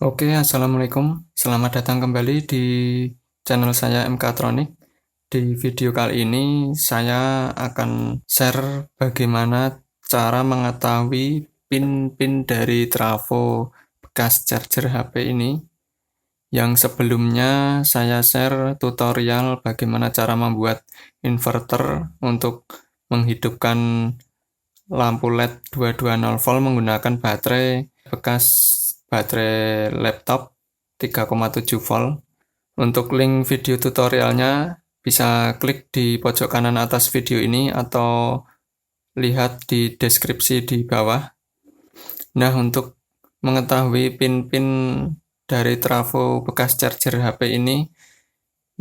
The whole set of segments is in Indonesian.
Oke, assalamualaikum. Selamat datang kembali di channel saya MKtronic. Di video kali ini saya akan share bagaimana cara mengetahui pin-pin dari trafo bekas charger HP ini. Yang sebelumnya saya share tutorial bagaimana cara membuat inverter untuk menghidupkan lampu LED 220 volt menggunakan baterai bekas baterai laptop 3,7 volt. Untuk link video tutorialnya bisa klik di pojok kanan atas video ini atau lihat di deskripsi di bawah. Nah, untuk mengetahui pin-pin dari trafo bekas charger HP ini,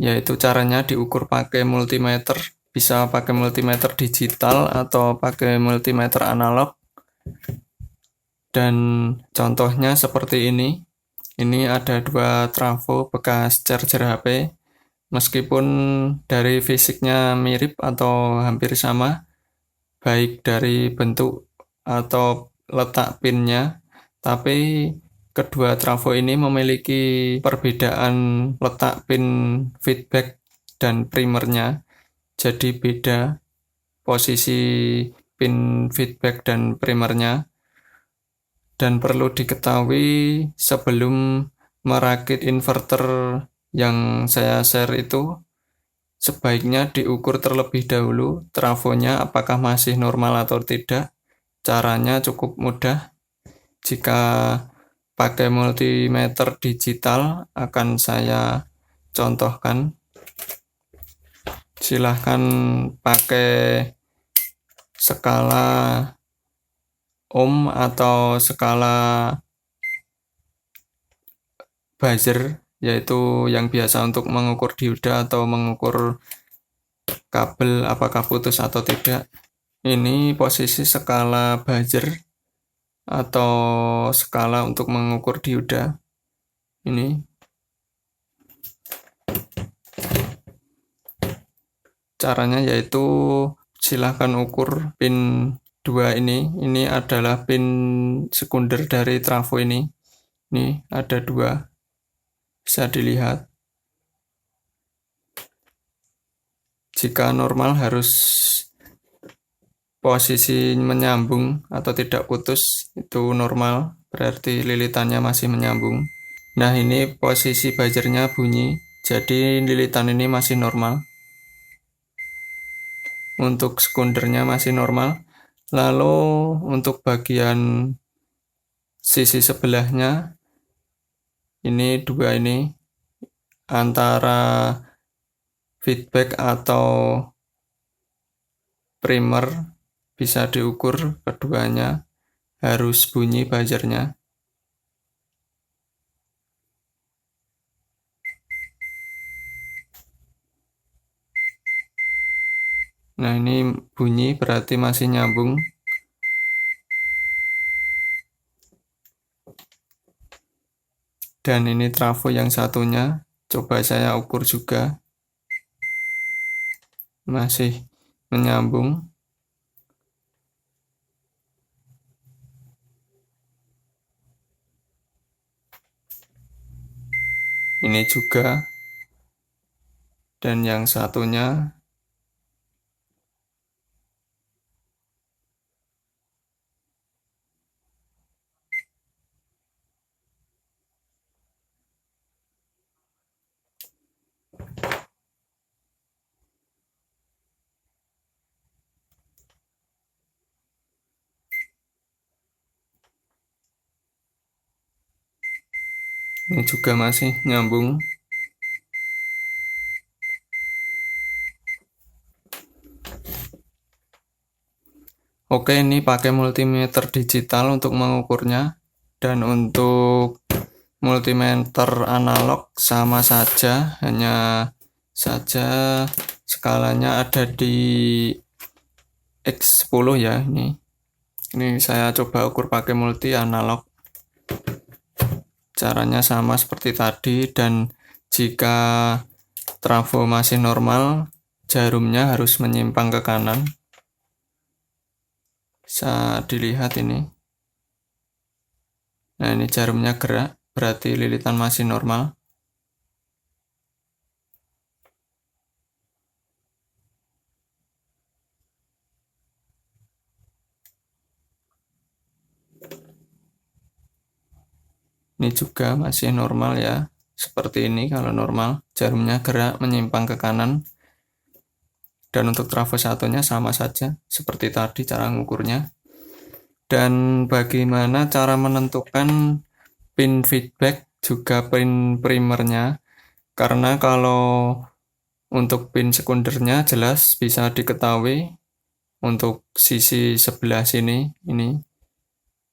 yaitu caranya diukur pakai multimeter, bisa pakai multimeter digital atau pakai multimeter analog. Dan contohnya seperti ini. Ini ada dua trafo bekas charger HP. Meskipun dari fisiknya mirip atau hampir sama, baik dari bentuk atau letak pinnya, tapi kedua trafo ini memiliki perbedaan letak pin feedback dan primernya. Jadi beda posisi pin feedback dan primernya. Dan perlu diketahui sebelum merakit inverter yang saya share itu, sebaiknya diukur terlebih dahulu trafonya apakah masih normal atau tidak. Caranya cukup mudah. Jika pakai multimeter digital akan saya contohkan. Silahkan pakai skala ohm atau skala buzzer, yaitu yang biasa untuk mengukur dioda atau mengukur kabel apakah putus atau tidak. Ini posisi skala buzzer atau skala untuk mengukur dioda. Ini caranya yaitu silahkan ukur pin 2 ini adalah pin sekunder dari trafo ini. Ini ada 2, bisa dilihat. Jika normal harus posisi menyambung atau tidak putus, itu normal, berarti lilitannya masih menyambung. Nah, ini posisi buzzernya bunyi, jadi lilitan ini masih normal. Untuk sekundernya masih normal. Lalu untuk bagian sisi sebelahnya, ini 2 ini antara feedback atau primer bisa diukur, keduanya harus bunyi buzzernya. Nah, ini bunyi berarti masih nyambung. Dan ini trafo yang satunya, coba saya ukur juga. Masih menyambung. Ini juga. Dan yang satunya ini juga masih nyambung. Oke, ini pakai multimeter digital untuk mengukurnya. Dan untuk multimeter analog sama saja, hanya saja skalanya ada di X10 ya. Ini saya coba ukur pakai multi analog. Caranya sama seperti tadi, dan jika trafo masih normal, jarumnya harus menyimpang ke kanan. Bisa dilihat ini. Nah, ini jarumnya gerak. berarti lilitan masih normal. Ini juga masih normal ya. Seperti ini kalau normal, jarumnya gerak menyimpang ke kanan. Dan untuk trafo satunya sama saja, seperti tadi cara mengukurnya. Dan bagaimana cara menentukan pin feedback juga pin primernya. Karena kalau untuk pin sekundernya jelas bisa diketahui untuk sisi sebelah sini, ini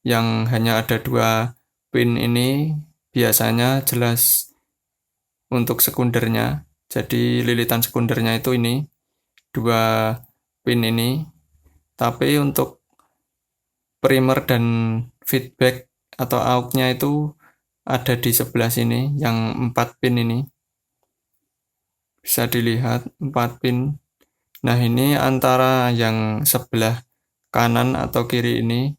yang hanya ada 2 pin ini biasanya jelas untuk sekundernya. Jadi lilitan sekundernya itu ini 2 pin ini. Tapi untuk primer dan feedback atau AUX-nya itu ada di sebelah sini yang 4 pin ini. Bisa dilihat 4 pin. Nah, ini antara yang sebelah kanan atau kiri ini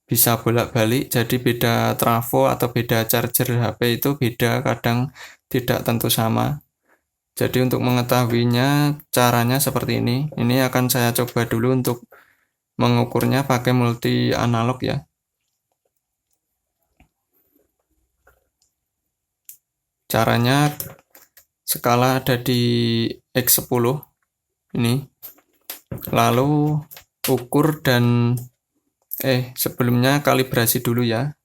bisa bolak-balik, jadi beda trafo atau beda charger HP itu beda, kadang tidak tentu sama. Jadi untuk mengetahuinya caranya seperti ini. Ini akan saya coba dulu untuk mengukurnya pakai multi analog ya. Caranya skala ada di X10 ini. Lalu ukur dan sebelumnya kalibrasi dulu ya.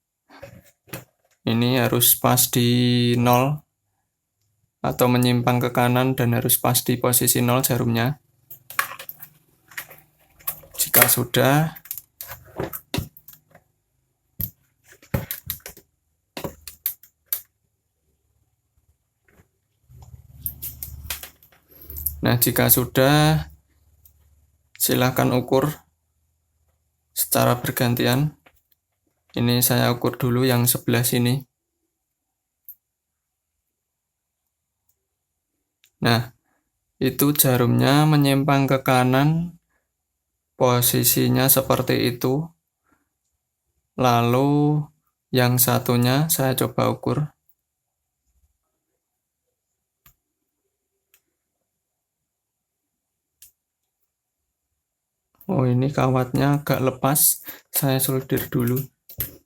Ini harus pas di 0 atau menyimpang ke kanan dan harus pas di posisi 0 jarumnya. Jika sudah, silakan ukur secara bergantian. Ini saya ukur dulu yang sebelah sini. Nah, itu jarumnya menyimpang ke kanan, posisinya seperti itu. Lalu yang satunya saya coba ukur. Oh, ini kawatnya agak lepas, saya solder dulu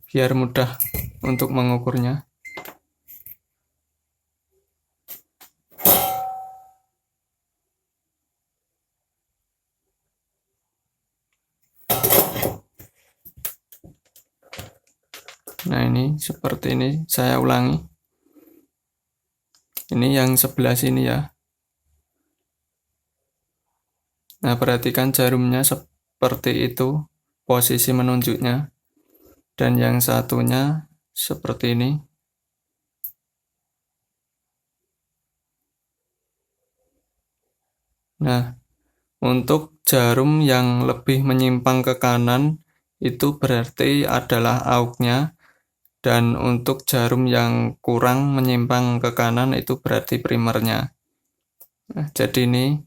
biar mudah untuk mengukurnya. Nah, ini seperti ini, saya ulangi. Ini yang sebelah sini ya. Nah, perhatikan jarumnya seperti itu, posisi menunjuknya. Dan yang satunya seperti ini. Nah, untuk jarum yang lebih menyimpang ke kanan, itu berarti adalah AUX-nya. Dan untuk jarum yang kurang menyimpang ke kanan, itu berarti primernya. Nah, jadi ini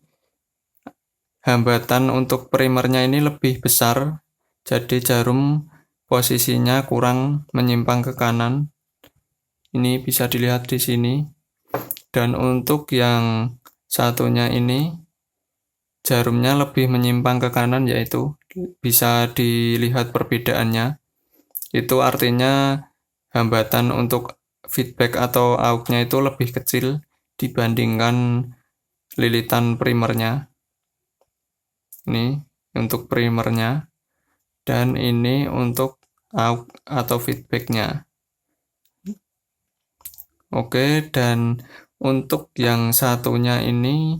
hambatan untuk primernya ini lebih besar. Jadi jarum posisinya kurang menyimpang ke kanan. Ini bisa dilihat di sini. Dan untuk yang satunya ini jarumnya lebih menyimpang ke kanan, yaitu bisa dilihat perbedaannya. Itu artinya hambatan untuk feedback atau AUX-nya itu lebih kecil dibandingkan lilitan primernya. Ini untuk primernya. Dan ini untuk AUX atau feedbacknya. Oke, dan untuk yang satunya ini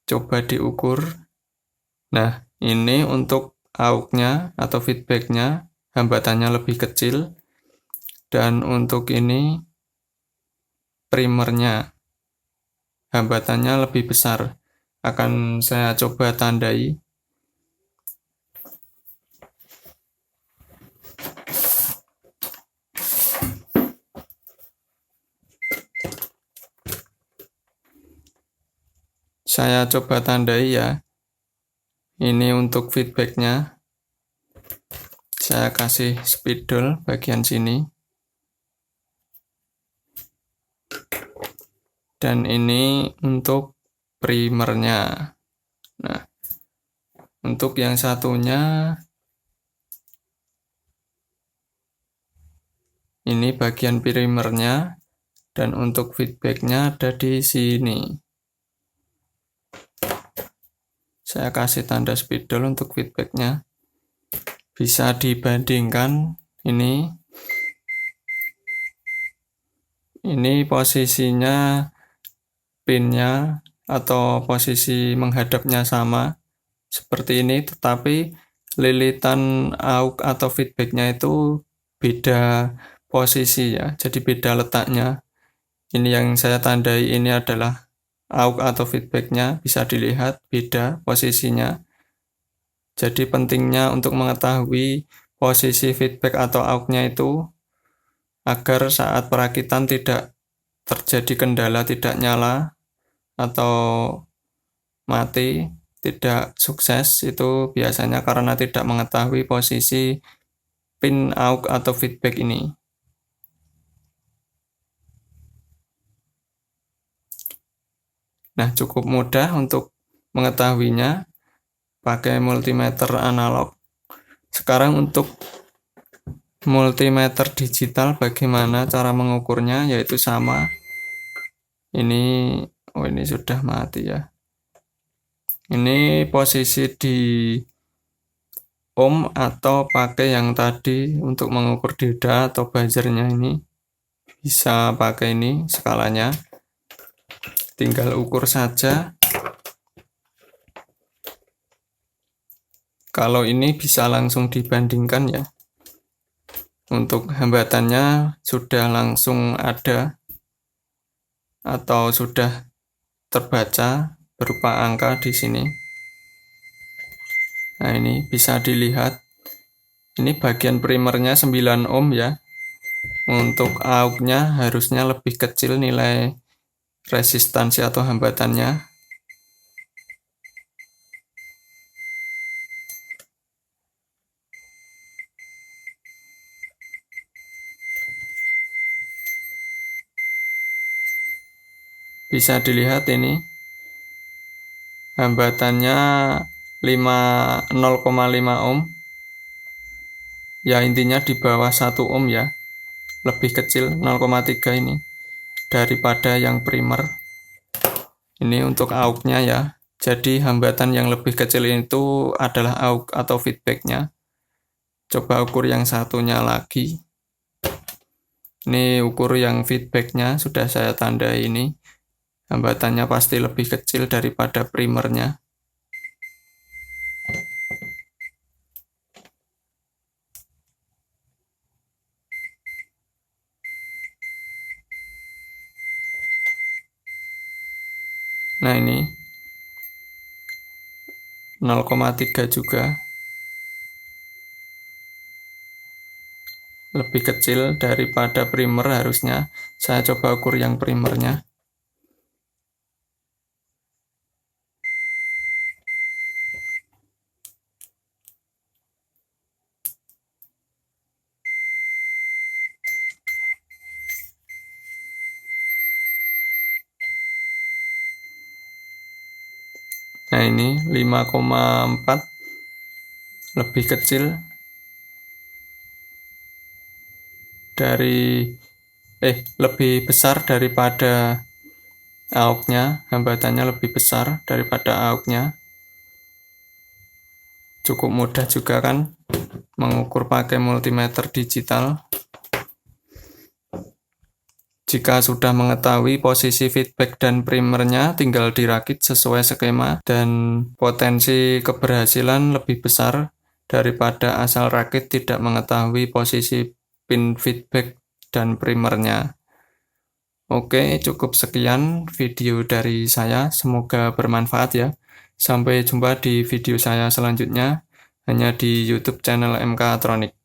coba diukur. Nah, ini untuk AUX-nya atau feedback-nya hambatannya lebih kecil. Dan untuk ini primernya hambatannya lebih besar. Akan saya coba tandai. Saya coba tandai ya. Ini untuk feedbacknya. Saya kasih spidol bagian sini. dan ini untuk primernya. Nah, untuk yang satunya ini bagian primernya, dan untuk feedbacknya ada di sini. Saya kasih tanda spidol untuk feedbacknya. Bisa dibandingkan ini posisinya pinnya atau posisi menghadapnya sama seperti ini, tetapi lilitan AUX atau feedbacknya itu beda posisi ya, jadi beda letaknya. Ini yang saya tandai ini adalah AUX atau feedbacknya, bisa dilihat beda posisinya. Jadi pentingnya untuk mengetahui posisi feedback atau AUX-nya itu agar saat perakitan tidak terjadi kendala, tidak nyala atau mati, tidak sukses, itu biasanya karena tidak mengetahui posisi pin AUX atau feedback ini. Nah, cukup mudah untuk mengetahuinya pakai multimeter analog. Sekarang untuk multimeter digital bagaimana cara mengukurnya, yaitu sama. Ini sudah mati ya. Ini posisi di ohm atau pakai yang tadi untuk mengukur dioda atau buzzernya ini. Bisa pakai ini skalanya. Tinggal ukur saja. Kalau ini bisa langsung dibandingkan ya. Untuk hambatannya sudah langsung ada atau sudah terbaca berupa angka di sini. Nah, ini bisa dilihat. Ini bagian primernya 9 ohm ya. Untuk AUX-nya harusnya lebih kecil nilai resistansi atau hambatannya. Bisa dilihat ini hambatannya 0,5 ohm. Ya, intinya di bawah 1 ohm ya. Lebih kecil 0,3 ini daripada yang primer. Ini untuk AUX-nya ya. Jadi hambatan yang lebih kecil itu adalah AUX atau feedback-nya. Coba ukur yang satunya lagi. Ini ukur yang feedback-nya, sudah saya tandai ini. Hambatannya pasti lebih kecil daripada primernya. Nah, ini 0,3 juga. Lebih kecil daripada primer harusnya. Saya coba ukur yang primernya. Nah, ini 5,4 lebih kecil dari lebih besar daripada AUX-nya, hambatannya lebih besar daripada AUX-nya. Cukup mudah juga kan mengukur pakai multimeter digital. Jika sudah mengetahui posisi feedback dan primernya, tinggal dirakit sesuai skema dan potensi keberhasilan lebih besar daripada asal rakit tidak mengetahui posisi pin feedback dan primernya. Oke, cukup sekian video dari saya. Semoga bermanfaat ya. Sampai jumpa di video saya selanjutnya hanya di YouTube channel MK Tronic.